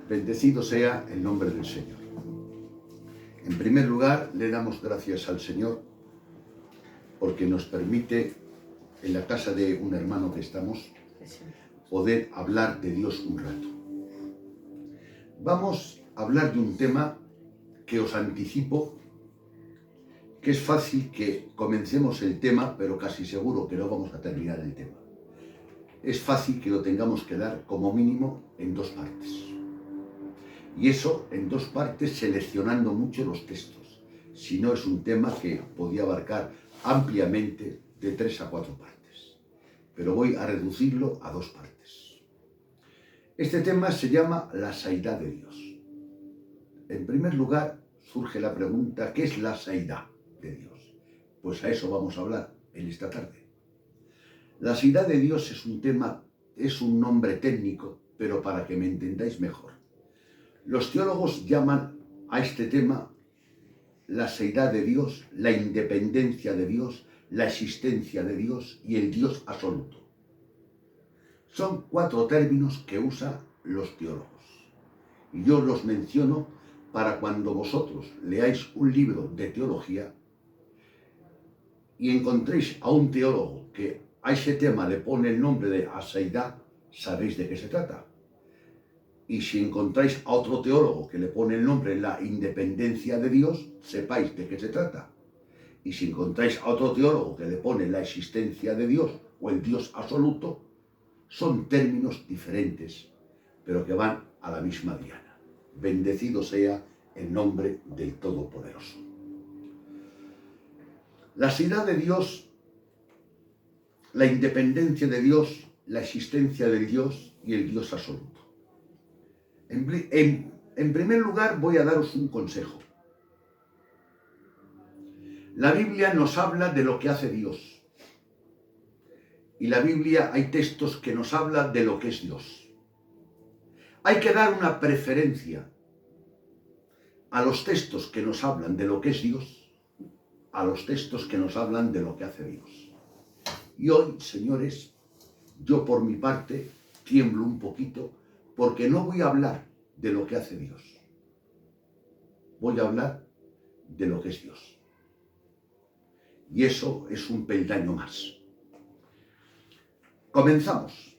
Bendecido sea el nombre del Señor. En primer lugar, le damos gracias al Señor porque nos permite, en la casa de un hermano que estamos, poder hablar de Dios un rato. Vamos a hablar de un tema que os anticipo, que es fácil que comencemos el tema, pero casi seguro que no vamos a terminar el tema. Es fácil que lo tengamos que dar como mínimo en dos partes. Y eso en dos partes, seleccionando mucho los textos. Si no, es un tema que podía abarcar ampliamente de 3 a 4 partes. Pero voy a reducirlo a dos partes. Este tema se llama la saidá de Dios. En primer lugar, surge la pregunta, ¿qué es la saidá de Dios? Pues a eso vamos a hablar en esta tarde. La saidá de Dios es un tema, es un nombre técnico, pero para que me entendáis mejor. Los teólogos llaman a este tema la seidá de Dios, la independencia de Dios, la existencia de Dios y el Dios absoluto. Son 4 términos que usan los teólogos. Y yo los menciono para cuando vosotros leáis un libro de teología y encontréis a un teólogo que a ese tema le pone el nombre de aseidá, sabéis de qué se trata. Y si encontráis a otro teólogo que le pone el nombre la independencia de Dios, sepáis de qué se trata. Y si encontráis a otro teólogo que le pone la existencia de Dios o el Dios absoluto, son términos diferentes, pero que van a la misma diana. Bendecido sea el nombre del Todopoderoso. La seidá de Dios, la independencia de Dios, la existencia del Dios y el Dios absoluto. En primer lugar, voy a daros un consejo. La Biblia nos habla de lo que hace Dios. Y la Biblia hay textos que nos hablan de lo que es Dios. Hay que dar una preferencia a los textos que nos hablan de lo que es Dios, a los textos que nos hablan de lo que hace Dios. Y hoy, señores, yo por mi parte tiemblo un poquito porque no voy a hablar de lo que hace Dios. Voy a hablar de lo que es Dios. Y eso es un peldaño más. Comenzamos.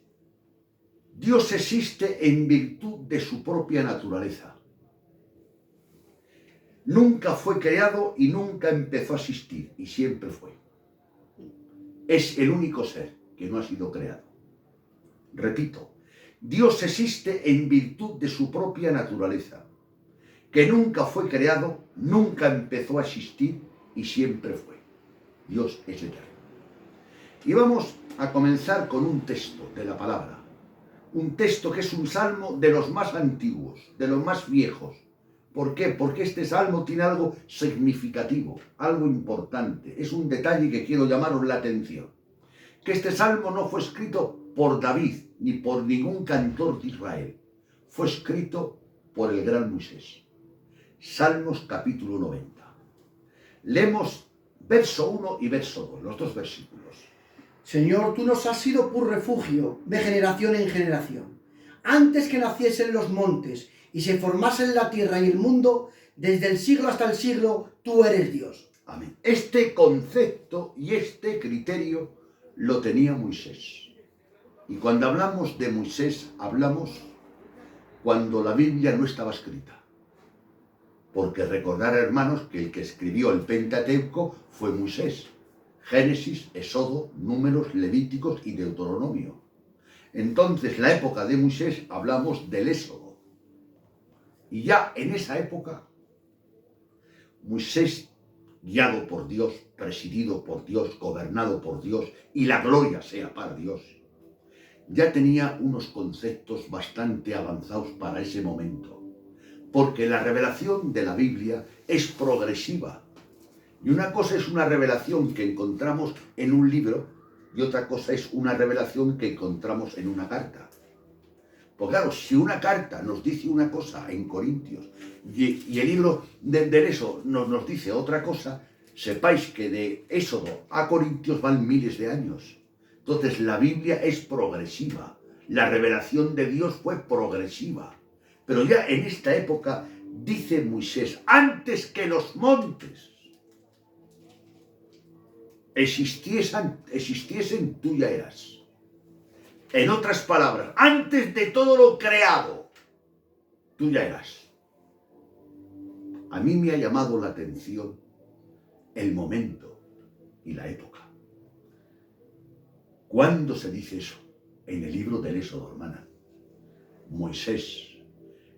Dios existe en virtud de su propia naturaleza. Nunca fue creado y nunca empezó a existir, y siempre fue. Es el único ser que no ha sido creado. Repito, Dios existe en virtud de su propia naturaleza, que nunca fue creado, nunca empezó a existir y siempre fue. Dios es eterno. Y vamos a comenzar con un texto de la palabra, un texto que es un salmo de los más antiguos, de los más viejos. ¿Por qué? Porque este salmo tiene algo significativo, algo importante. Es un detalle que quiero llamaros la atención. Que este salmo no fue escrito por David ni por ningún cantor de Israel. Fue escrito por el gran Moisés. Salmos capítulo 90. Leemos verso 1 y verso 2, los dos versículos. Señor, tú nos has sido por refugio de generación en generación. Antes que naciesen los montes y se formasen la tierra y el mundo, desde el siglo hasta el siglo, tú eres Dios. Amén. Este concepto y este criterio lo tenía Moisés. Y cuando hablamos de Moisés, hablamos cuando la Biblia no estaba escrita. Porque recordar, hermanos, que el que escribió el Pentateuco fue Moisés. Génesis, Éxodo, Números, Levíticos y Deuteronomio. Entonces, la época de Moisés, hablamos del Éxodo. Y ya en esa época, Moisés, guiado por Dios, presidido por Dios, gobernado por Dios, y la gloria sea para Dios, ya tenía unos conceptos bastante avanzados para ese momento. Porque la revelación de la Biblia es progresiva. Y una cosa es una revelación que encontramos en un libro y otra cosa es una revelación que encontramos en una carta. Pues claro, si una carta nos dice una cosa en Corintios y el libro de Éxodo nos dice otra cosa, sepáis que de Éxodo a Corintios van miles de años. Entonces la Biblia es progresiva. La revelación de Dios fue progresiva. Pero ya en esta época dice Moisés, antes que los montes existiesen, tú ya eras. En otras palabras, antes de todo lo creado, tú ya eras. A mí me ha llamado la atención el momento y la época. ¿Cuándo se dice eso? En el libro del Éxodo, hermana. Moisés.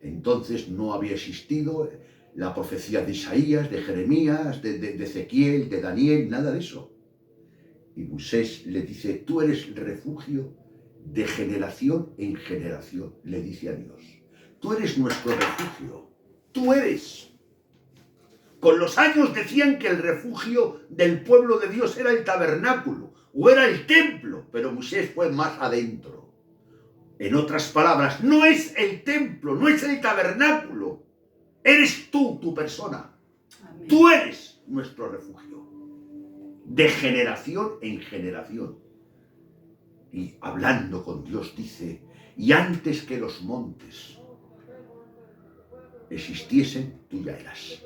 Entonces no había existido la profecía de Isaías, de Jeremías, de Ezequiel, de Daniel, nada de eso. Y Moisés le dice, tú eres refugio de generación en generación, le dice a Dios. Tú eres nuestro refugio. Tú eres. Con los años decían que el refugio del pueblo de Dios era el tabernáculo o era el templo, pero Moisés fue más adentro. En otras palabras, no es el templo, no es el tabernáculo. Eres tú, tu persona. Amén. Tú eres nuestro refugio. De generación en generación. Y hablando con Dios dice, y antes que los montes existiesen, tú ya eras.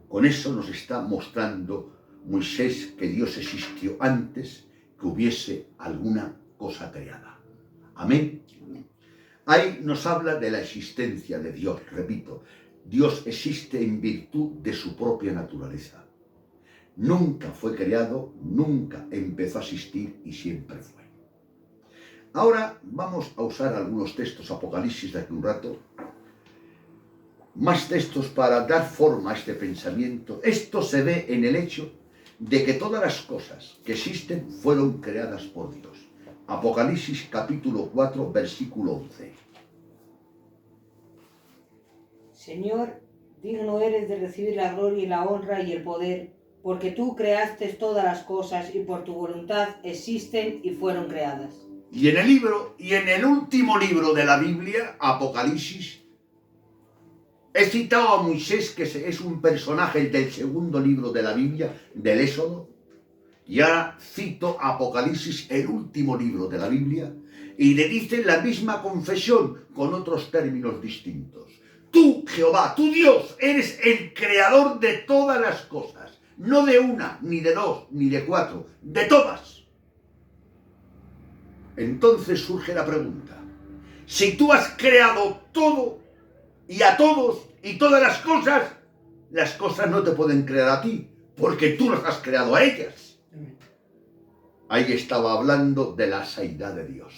Con eso nos está mostrando Moisés que Dios existió antes que hubiese alguna cosa creada. Amén. Ahí nos habla de la existencia de Dios, repito. Dios existe en virtud de su propia naturaleza. Nunca fue creado, nunca empezó a existir y siempre fue. Ahora vamos a usar algunos textos Apocalipsis de aquí un rato. Más textos para dar forma a este pensamiento. Esto se ve en el hecho de que todas las cosas que existen fueron creadas por Dios. Apocalipsis capítulo 4, versículo 11. Señor, digno eres de recibir la gloria y la honra y el poder, porque tú creaste todas las cosas y por tu voluntad existen y fueron creadas. Y en el último libro de la Biblia, Apocalipsis, he citado a Moisés, que es un personaje del segundo libro de la Biblia, del Éxodo, y ahora cito Apocalipsis, el último libro de la Biblia, y le dicen la misma confesión con otros términos distintos. Tú, Jehová, tú Dios, eres el creador de todas las cosas, no de una, ni de dos, ni de cuatro, de todas. Entonces surge la pregunta, si tú has creado todo y a todos y todas las cosas no te pueden crear a ti, porque tú las has creado a ellas. Ahí estaba hablando de la seidad de Dios,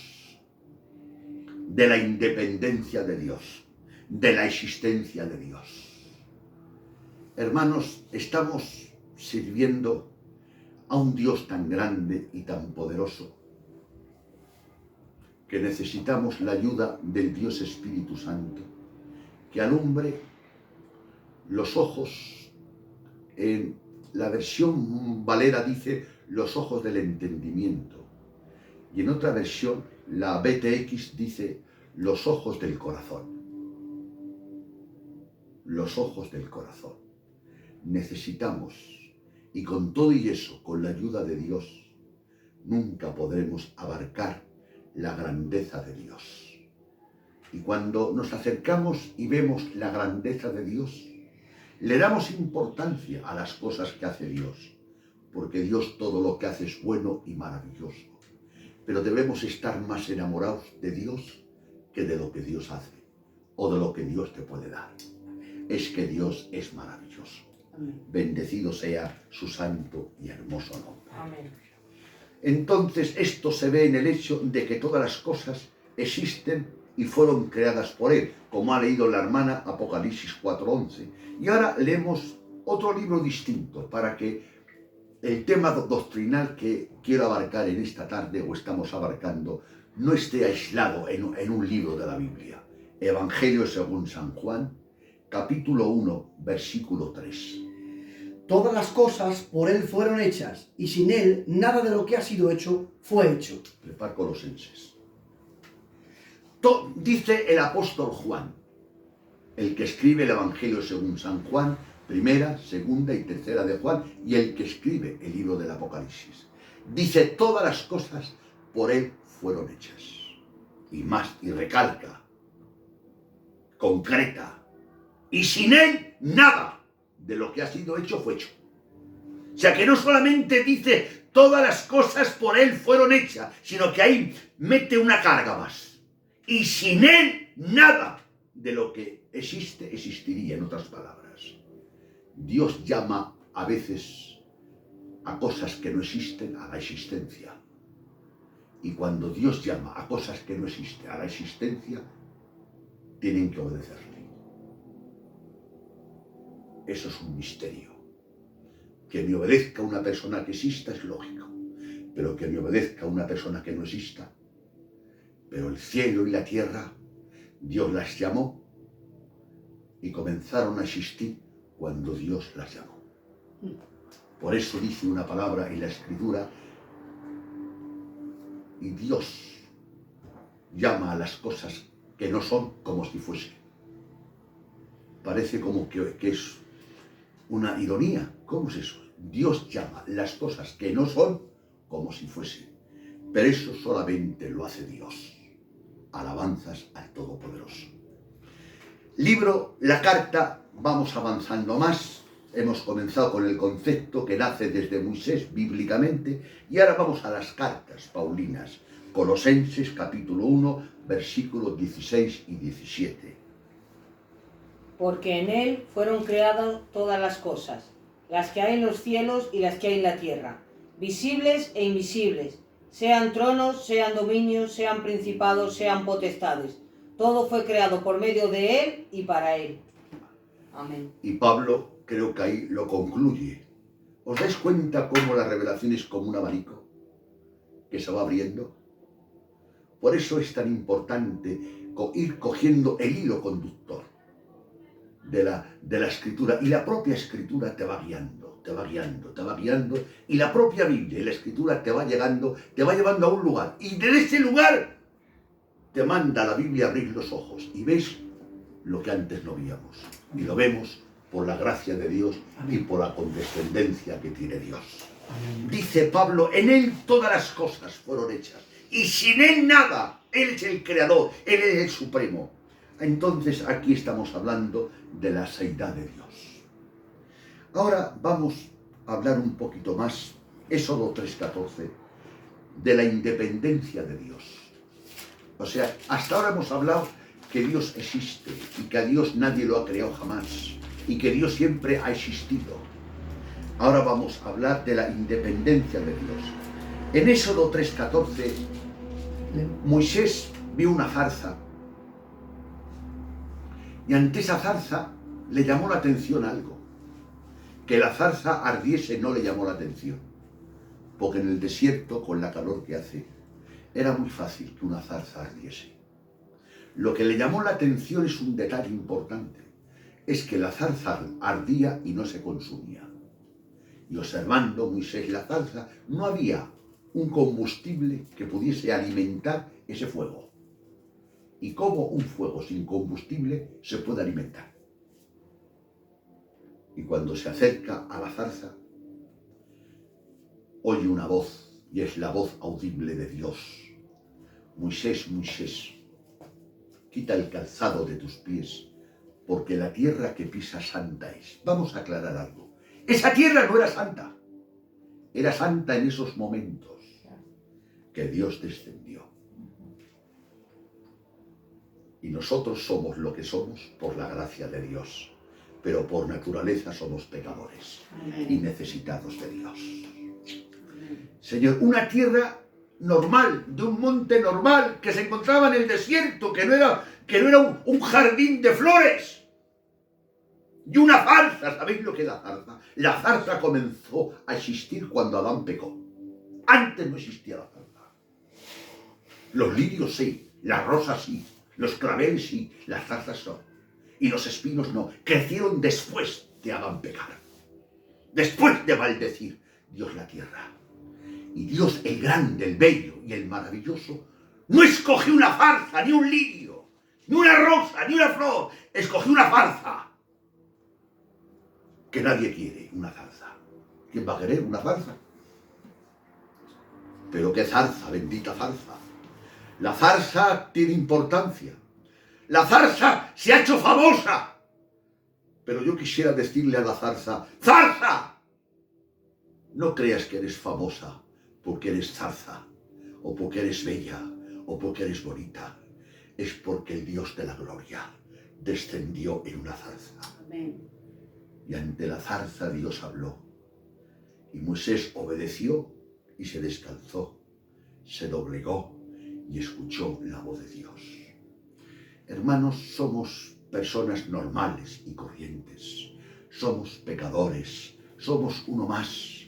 de la independencia de Dios, de la existencia de Dios. Hermanos, estamos sirviendo a un Dios tan grande y tan poderoso que necesitamos la ayuda del Dios Espíritu Santo, que alumbre los ojos. En la versión Valera dice los ojos del entendimiento, y en otra versión, la BTX, dice los ojos del corazón. Los ojos del corazón. Necesitamos, y con todo y eso, con la ayuda de Dios, nunca podremos abarcar la grandeza de Dios. Y cuando nos acercamos y vemos la grandeza de Dios, le damos importancia a las cosas que hace Dios, porque Dios todo lo que hace es bueno y maravilloso. Pero debemos estar más enamorados de Dios que de lo que Dios hace, o de lo que Dios te puede dar. Es que Dios es maravilloso. Amén. Bendecido sea su santo y hermoso nombre. Amén. Entonces esto se ve en el hecho de que todas las cosas existen y fueron creadas por Él, como ha leído la hermana Apocalipsis 4:11. Y ahora leemos otro libro distinto para que el tema doctrinal que quiero abarcar en esta tarde, o estamos abarcando, no esté aislado en un libro de la Biblia. Evangelio según San Juan, capítulo 1, versículo 3. Todas las cosas por Él fueron hechas, y sin Él nada de lo que ha sido hecho fue hecho. Prepar Colosenses. Dice el apóstol Juan, el que escribe el Evangelio según San Juan, primera, segunda y tercera de Juan, y el que escribe el libro del Apocalipsis. Dice, todas las cosas por Él fueron hechas. Y más, y recalca, concreta. Y sin Él, nada de lo que ha sido hecho fue hecho. O sea, que no solamente dice todas las cosas por Él fueron hechas, sino que ahí mete una carga más. Y sin Él, nada de lo que existe, existiría, en otras palabras. Dios llama a veces a cosas que no existen a la existencia. Y cuando Dios llama a cosas que no existen a la existencia, tienen que obedecerle. Eso es un misterio. Que me obedezca una persona que exista es lógico, pero que me obedezca una persona que no exista. Pero el cielo y la tierra, Dios las llamó y comenzaron a existir cuando Dios las llamó. Por eso dice una palabra en la Escritura, y Dios llama a las cosas que no son como si fuesen. Parece como que es una ironía. ¿Cómo es eso? Dios llama las cosas que no son como si fuesen. Pero eso solamente lo hace Dios. Alabanzas al Todopoderoso. Libro, la carta, vamos avanzando más. Hemos comenzado con el concepto que nace desde Moisés bíblicamente y ahora vamos a las cartas paulinas. Colosenses capítulo 1, versículos 16 y 17. Porque en Él fueron creadas todas las cosas, las que hay en los cielos y las que hay en la tierra, visibles e invisibles, sean tronos, sean dominios, sean principados, sean potestades. Todo fue creado por medio de Él y para Él. Amén. Y Pablo creo que ahí lo concluye. ¿Os dais cuenta cómo la revelación es como un abanico que se va abriendo? Por eso es tan importante ir cogiendo el hilo conductor de la Escritura. Y la propia Escritura te va guiando, te va guiando, te va guiando. Y la propia Biblia y la Escritura te va llevando a un lugar. Y desde ese lugar te manda la Biblia a abrir los ojos. Y ves lo que antes no veíamos. Y lo vemos por la gracia de Dios y por la condescendencia que tiene Dios. Dice Pablo, en Él todas las cosas fueron hechas. Y sin Él nada. Él es el creador, Él es el supremo. Entonces aquí estamos hablando de la seidad de Dios. Ahora vamos a hablar un poquito más, Éxodo 3:14, de la independencia de Dios. O sea, hasta ahora hemos hablado que Dios existe y que a Dios nadie lo ha creado jamás y que Dios siempre ha existido. Ahora vamos a hablar de la independencia de Dios. En Éxodo 3:14, Moisés vio una zarza y ante esa zarza le llamó la atención algo. Que la zarza ardiese no le llamó la atención, porque en el desierto, con la calor que hace, era muy fácil que una zarza ardiese. Lo que le llamó la atención es un detalle importante, es que la zarza ardía y no se consumía. Y observando Moisés la zarza, no había un combustible que pudiese alimentar ese fuego. ¿Y cómo un fuego sin combustible se puede alimentar? Y cuando se acerca a la zarza, oye una voz, y es la voz audible de Dios. Moisés, Moisés, quita el calzado de tus pies, porque la tierra que pisas santa es. Vamos a aclarar algo. Esa tierra no era santa. Era santa en esos momentos que Dios descendió. Y nosotros somos lo que somos por la gracia de Dios. Pero por naturaleza somos pecadores y necesitados de Dios. Señor, una tierra normal, de un monte normal, que se encontraba en el desierto, que no era un jardín de flores. Y una zarza, ¿sabéis lo que es la zarza? La zarza comenzó a existir cuando Adán pecó. Antes no existía la zarza. Los lirios sí, las rosas sí, los claveles sí, las zarzas no. Y los espinos no. Crecieron después de Adán pecar. Después de maldecir Dios la tierra. Y Dios, el grande, el bello y el maravilloso, no escogió una zarza, ni un lirio, ni una rosa, ni una flor. Escogió una zarza. Que nadie quiere una zarza. ¿Quién va a querer una zarza? Pero qué zarza, bendita zarza. La zarza tiene importancia. La zarza se ha hecho famosa. Pero yo quisiera decirle a la zarza, ¡zarza! No creas que eres famosa porque eres zarza, o porque eres bella, o porque eres bonita. Es porque el Dios de la gloria descendió en una zarza. Amén. Y ante la zarza Dios habló. Y Moisés obedeció y se descalzó, se doblegó y escuchó la voz de Dios. Hermanos, somos personas normales y corrientes. Somos pecadores, somos uno más.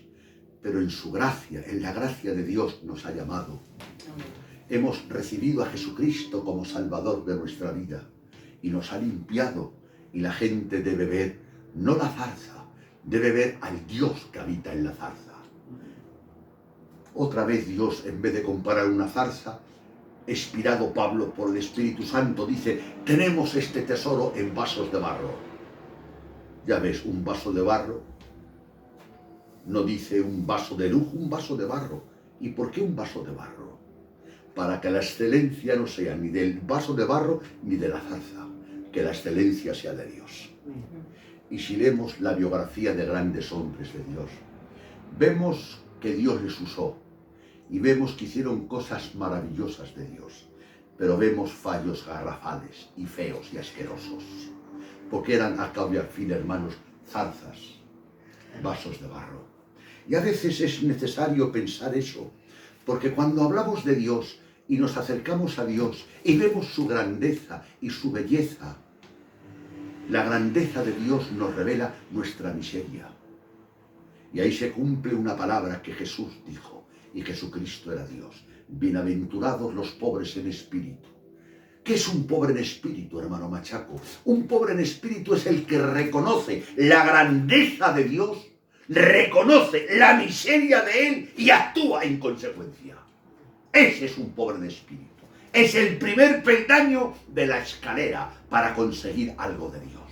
Pero en su gracia, en la gracia de Dios nos ha llamado. Hemos recibido a Jesucristo como Salvador de nuestra vida y nos ha limpiado. Y la gente debe ver, no la zarza, debe ver al Dios que habita en la zarza. Otra vez Dios, en vez de comparar una zarza, inspirado Pablo por el Espíritu Santo, dice, tenemos este tesoro en vasos de barro. Ya ves, un vaso de barro, no dice un vaso de lujo, un vaso de barro. ¿Y por qué un vaso de barro? Para que la excelencia no sea ni del vaso de barro ni de la zarza, que la excelencia sea de Dios. Y si leemos la biografía de grandes hombres de Dios, vemos que Dios les usó y vemos que hicieron cosas maravillosas de Dios, pero vemos fallos garrafales y feos y asquerosos, porque eran al cabo y al fin, hermanos, zarzas, vasos de barro. Y a veces es necesario pensar eso, porque cuando hablamos de Dios y nos acercamos a Dios y vemos su grandeza y su belleza, la grandeza de Dios nos revela nuestra miseria. Y ahí se cumple una palabra que Jesús dijo, y Jesucristo era Dios. Bienaventurados los pobres en espíritu. ¿Qué es un pobre en espíritu, hermano Machaco? Un pobre en espíritu es el que reconoce la grandeza de Dios, reconoce la miseria de Él y actúa en consecuencia. Ese es un pobre en espíritu. Es el primer peldaño de la escalera para conseguir algo de Dios.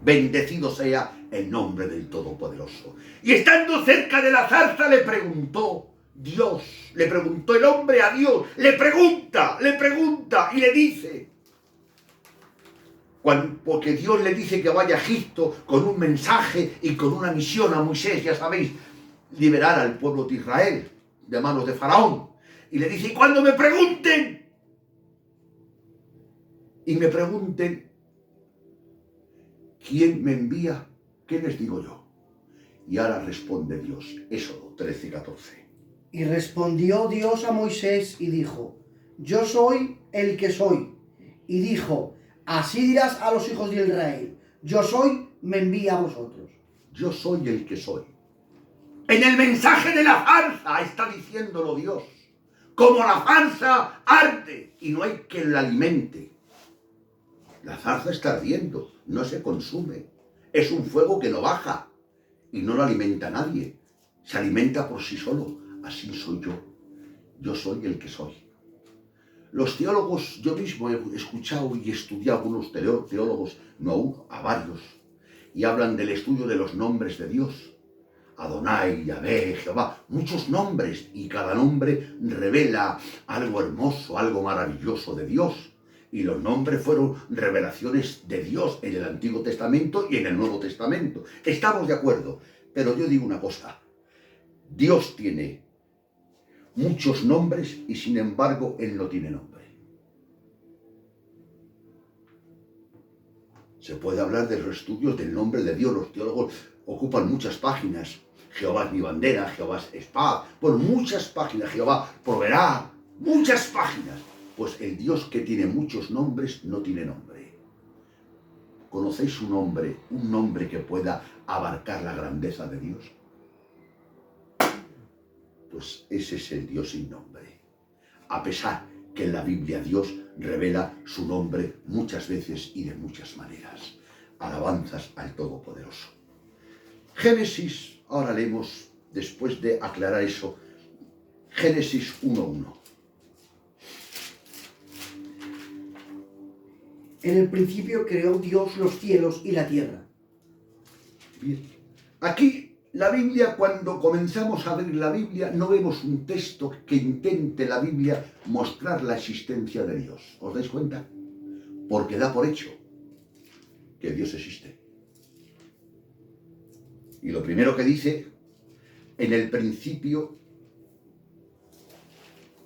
Bendecido sea el nombre del Todopoderoso. Y estando cerca de la zarza le preguntó Dios, le preguntó el hombre a Dios, le pregunta y le dice, porque Dios le dice que vaya a Egipto con un mensaje y con una misión a Moisés, ya sabéis, liberar al pueblo de Israel de manos de Faraón. Y le dice, y cuando me pregunten, ¿quién me envía? ¿Qué les digo yo? Y ahora responde Dios, Éxodo 13:14. Y respondió Dios a Moisés y dijo, yo soy el que soy. Y dijo, así dirás a los hijos de Israel, yo soy, me envía a vosotros. Yo soy el que soy. En el mensaje de la zarza está diciéndolo Dios. Como la zarza arde y no hay quien la alimente. La zarza está ardiendo, no se consume. Es un fuego que no baja y no lo alimenta nadie. Se alimenta por sí solo. Así soy yo. Yo soy el que soy. Los teólogos, yo mismo he escuchado y estudiado a algunos teólogos, no a uno, a varios, y hablan del estudio de los nombres de Dios. Adonai, Yahvé, Jehová, muchos nombres, y cada nombre revela algo hermoso, algo maravilloso de Dios. Y los nombres fueron revelaciones de Dios en el Antiguo Testamento y en el Nuevo Testamento. Estamos de acuerdo, pero yo digo una cosa. Dios tiene muchos nombres y sin embargo Él no tiene nombre. Se puede hablar de los estudios del nombre de Dios. Los teólogos ocupan muchas páginas. Jehová es mi bandera, Jehová es espada. Por muchas páginas, Jehová proveerá. Muchas páginas. Pues el Dios que tiene muchos nombres no tiene nombre. ¿Conocéis un nombre que pueda abarcar la grandeza de Dios? Pues ese es el Dios sin nombre. A pesar que en la Biblia Dios revela su nombre muchas veces y de muchas maneras. Alabanzas al Todopoderoso. Génesis, ahora leemos, después de aclarar eso, Génesis 1:1. En el principio creó Dios los cielos y la tierra. Bien. Aquí la Biblia, cuando comenzamos a ver la Biblia, no vemos un texto que intente la Biblia mostrar la existencia de Dios. ¿Os dais cuenta? porque da por hecho que Dios existe. Y lo primero que dice, en el principio,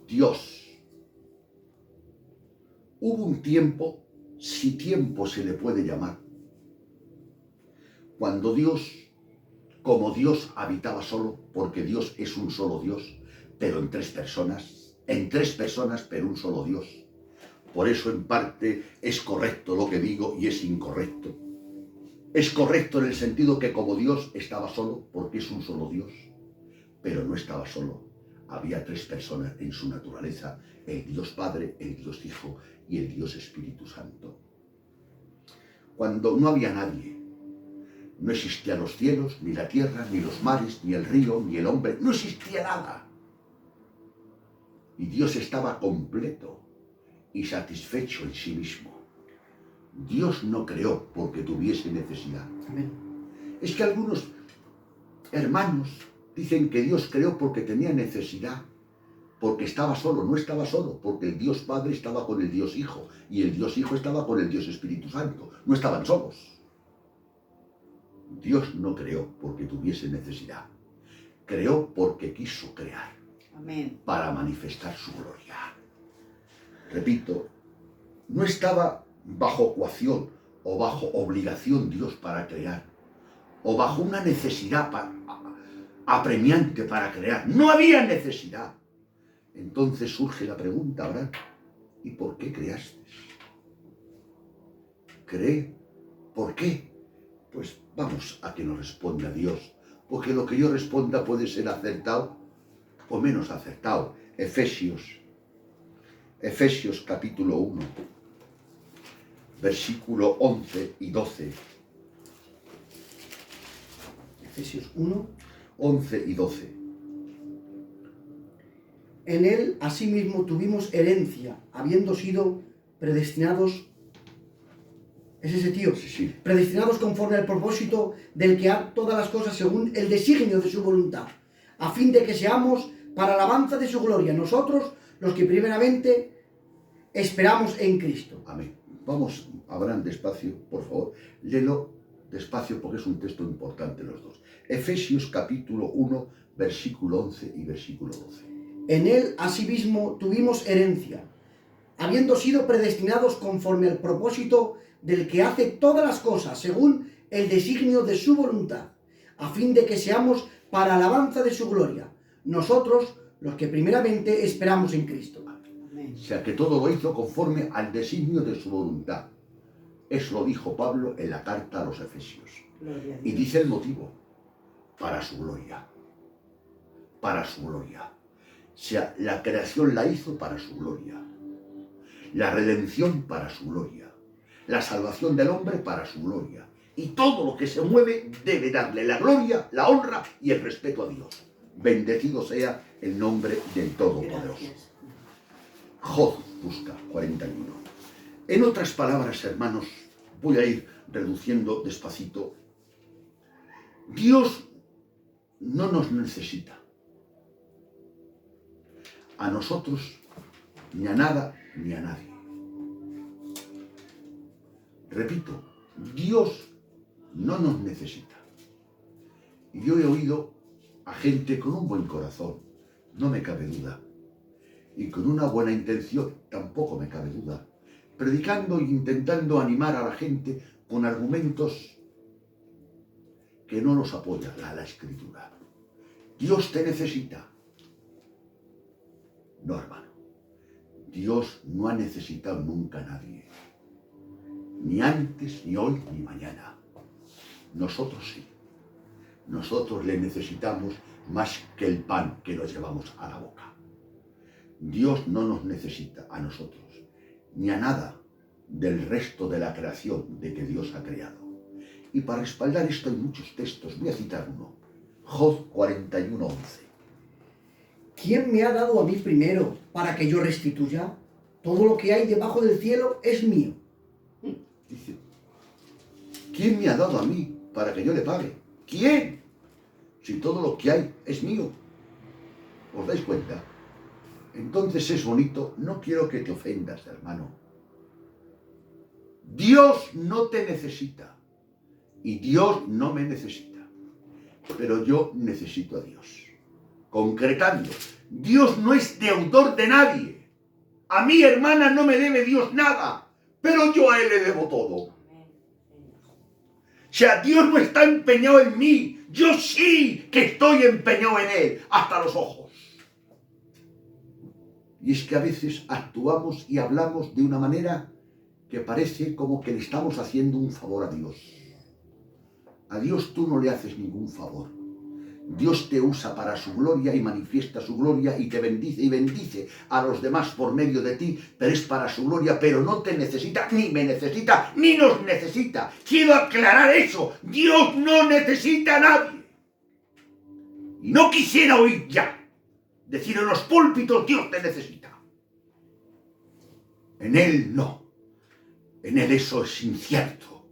Dios. Hubo un tiempo, si tiempo se le puede llamar, cuando Dios, como Dios, habitaba solo, porque Dios es un solo Dios, pero en tres personas, pero un solo Dios. Por eso, en parte, es correcto lo que digo y es incorrecto. Es correcto en el sentido que como Dios estaba solo, porque es un solo Dios, pero no estaba solo. Había tres personas en su naturaleza, el Dios Padre, el Dios Hijo y el Dios Espíritu Santo. Cuando no había nadie, no existían los cielos, ni la tierra, ni los mares, ni el río, ni el hombre, no existía nada. Y Dios estaba completo y satisfecho en sí mismo. Dios no creó porque tuviese necesidad. Amén. Es que algunos hermanos dicen que Dios creó porque tenía necesidad, porque estaba solo. No estaba solo, porque el Dios Padre estaba con el Dios Hijo y el Dios Hijo estaba con el Dios Espíritu Santo. No estaban solos. Dios no creó porque tuviese necesidad. Creó porque quiso crear. Amén. Para manifestar su gloria. Repito, no estaba bajo coacción o bajo obligación Dios para crear, o bajo una necesidad apremiante para crear. No había necesidad. Entonces surge la pregunta, Abraham, ¿y por qué creaste? ¿Creé? ¿Por qué? Pues vamos a que nos responda Dios, porque lo que yo responda puede ser acertado o menos acertado. Efesios capítulo 1, versículo 11 y 12. Efesios 1. 11 y 12. En él asimismo tuvimos herencia, habiendo sido predestinados. ¿Es ese tío? Sí, sí. Predestinados conforme al propósito del que hace todas las cosas según el designio de su voluntad, a fin de que seamos para alabanza de su gloria, nosotros los que primeramente esperamos en Cristo. Amén. Vamos, Abraham, despacio, por favor. Léelo despacio porque es un texto importante los dos. Efesios capítulo 1, versículo 11 y versículo 12. En él asimismo tuvimos herencia, habiendo sido predestinados conforme al propósito del que hace todas las cosas según el designio de su voluntad, a fin de que seamos para alabanza de su gloria, nosotros los que primeramente esperamos en Cristo. Amén. O sea, que todo lo hizo conforme al designio de su voluntad. Eso lo dijo Pablo en la carta a los Efesios. Gloria a Y Dios. dice el motivo, para su gloria. Para su gloria. O sea, la creación la hizo para su gloria. La redención para su gloria. La salvación del hombre para su gloria. Y todo lo que se mueve debe darle la gloria, la honra y el respeto a Dios. Bendecido sea el nombre del Todopoderoso. Gracias. Job busca 41. En otras palabras, hermanos, voy a ir reduciendo despacito. Dios no nos necesita. A nosotros, ni a nada, ni a nadie. Repito, Dios no nos necesita. Y yo he oído a gente con un buen corazón, no me cabe duda, y con una buena intención, tampoco me cabe duda, predicando e intentando animar a la gente con argumentos que no nos apoya la Escritura. Dios te necesita. No, hermano. Dios no ha necesitado nunca a nadie. Ni antes, ni hoy, ni mañana. Nosotros sí. Nosotros le necesitamos más que el pan que nos llevamos a la boca. Dios no nos necesita a nosotros, ni a nada del resto de la creación de que Dios ha creado. Y para respaldar esto hay muchos textos. Voy a citar uno. Job 41:11. ¿Quién me ha dado a mí primero para que yo restituya? Todo lo que hay debajo del cielo es mío. Dice, ¿quién me ha dado a mí para que yo le pague? ¿Quién? Si todo lo que hay es mío. ¿Os dais cuenta? Entonces es bonito. No quiero que te ofendas, hermano. Dios no te necesita y Dios no me necesita, pero yo necesito a Dios. Concretando, Dios no es deudor de nadie. A mi hermana no me debe Dios nada, pero yo a Él le debo todo. O sea, Dios no está empeñado en mí, yo sí que estoy empeñado en Él, hasta los ojos. Y es que a veces actuamos y hablamos de una manera que parece como que le estamos haciendo un favor a Dios. A Dios tú no le haces ningún favor. Dios te usa para su gloria y manifiesta su gloria y te bendice y bendice a los demás por medio de ti, pero es para su gloria, pero no te necesita, ni me necesita, ni nos necesita. Quiero aclarar eso. Dios no necesita a nadie. Y no quisiera oír ya decir en los púlpitos, Dios te necesita. En Él no. En Él eso es incierto.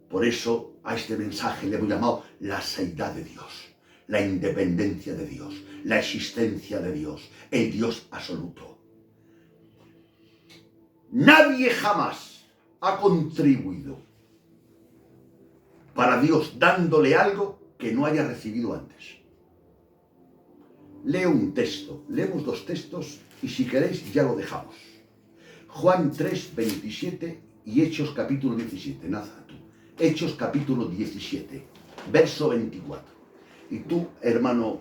Por eso a este mensaje le hemos llamado la seidad de Dios, la independencia de Dios, la existencia de Dios, el Dios absoluto. Nadie jamás ha contribuido para Dios dándole algo que no haya recibido antes. Leo un texto, leemos 2 textos y si queréis ya lo dejamos. Juan 3, 27 y Hechos capítulo 17. Naza tú. Hechos capítulo 17, verso 24. Y tú, hermano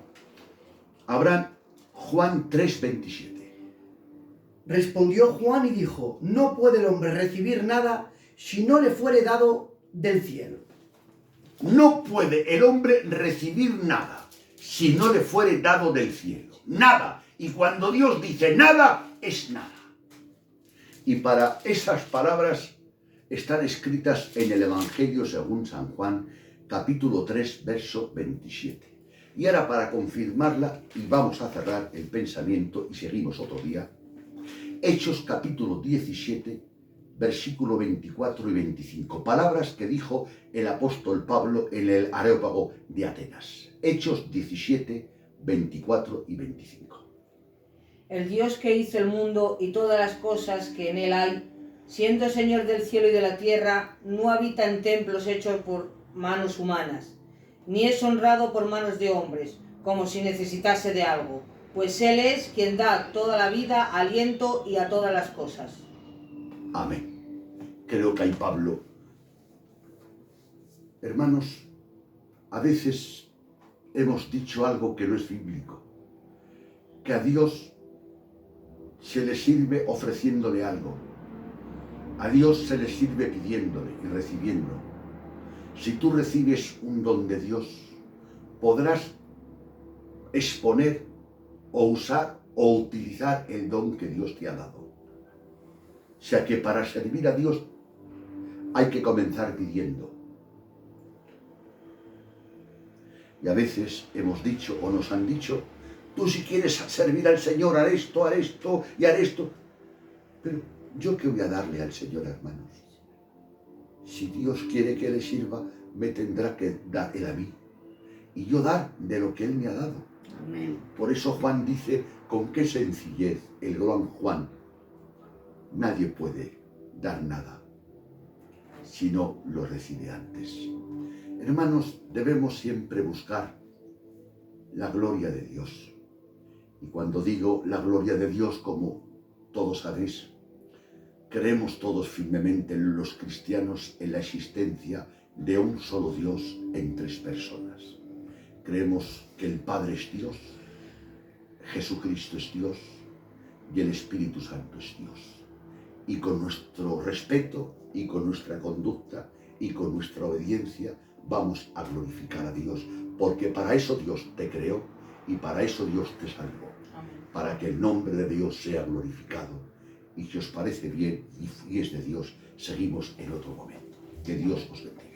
Abraham, Juan 3, 27. Respondió Juan y dijo: no puede el hombre recibir nada si no le fuere dado del cielo. No puede el hombre recibir nada si no le fuere dado del cielo. Nada. Y cuando Dios dice nada, es nada. Y para esas palabras están escritas en el Evangelio según San Juan, capítulo 3, verso 27. Y ahora para confirmarla, y vamos a cerrar el pensamiento y seguimos otro día, Hechos capítulo 17, versículo 24 y 25. Palabras que dijo el apóstol Pablo en el Areópago de Atenas. Hechos 17, 24 y 25. El Dios que hizo el mundo y todas las cosas que en él hay, siendo Señor del cielo y de la tierra, no habita en templos hechos por manos humanas, ni es honrado por manos de hombres, como si necesitase de algo, pues Él es quien da toda la vida, aliento y a todas las cosas. Amén. Creo que hay Pablo. Hermanos, a veces hemos dicho algo que no es bíblico, que a Dios se le sirve ofreciéndole algo. A Dios se le sirve pidiéndole y recibiendo. Si tú recibes un don de Dios, podrás exponer o usar o utilizar el don que Dios te ha dado. O sea que para servir a Dios hay que comenzar pidiendo. Y a veces hemos dicho o nos han dicho, tú si quieres servir al Señor, haré esto y haré esto. Pero ¿yo qué voy a darle al Señor, hermanos? Si Dios quiere que le sirva, me tendrá que dar Él a mí. Y yo dar de lo que Él me ha dado. Amén. Por eso Juan dice, con qué sencillez, el gran Juan, nadie puede dar nada si no lo recibe antes. Hermanos, debemos siempre buscar la gloria de Dios. Y cuando digo la gloria de Dios, como todos sabéis, creemos todos firmemente en los cristianos en la existencia de un solo Dios en 3 personas. Creemos que el Padre es Dios, Jesucristo es Dios y el Espíritu Santo es Dios. Y con nuestro respeto y con nuestra conducta y con nuestra obediencia vamos a glorificar a Dios, porque para eso Dios te creó y para eso Dios te salvó, para que el nombre de Dios sea glorificado. Y si os parece bien y es de Dios, seguimos en otro momento. Que Dios os bendiga.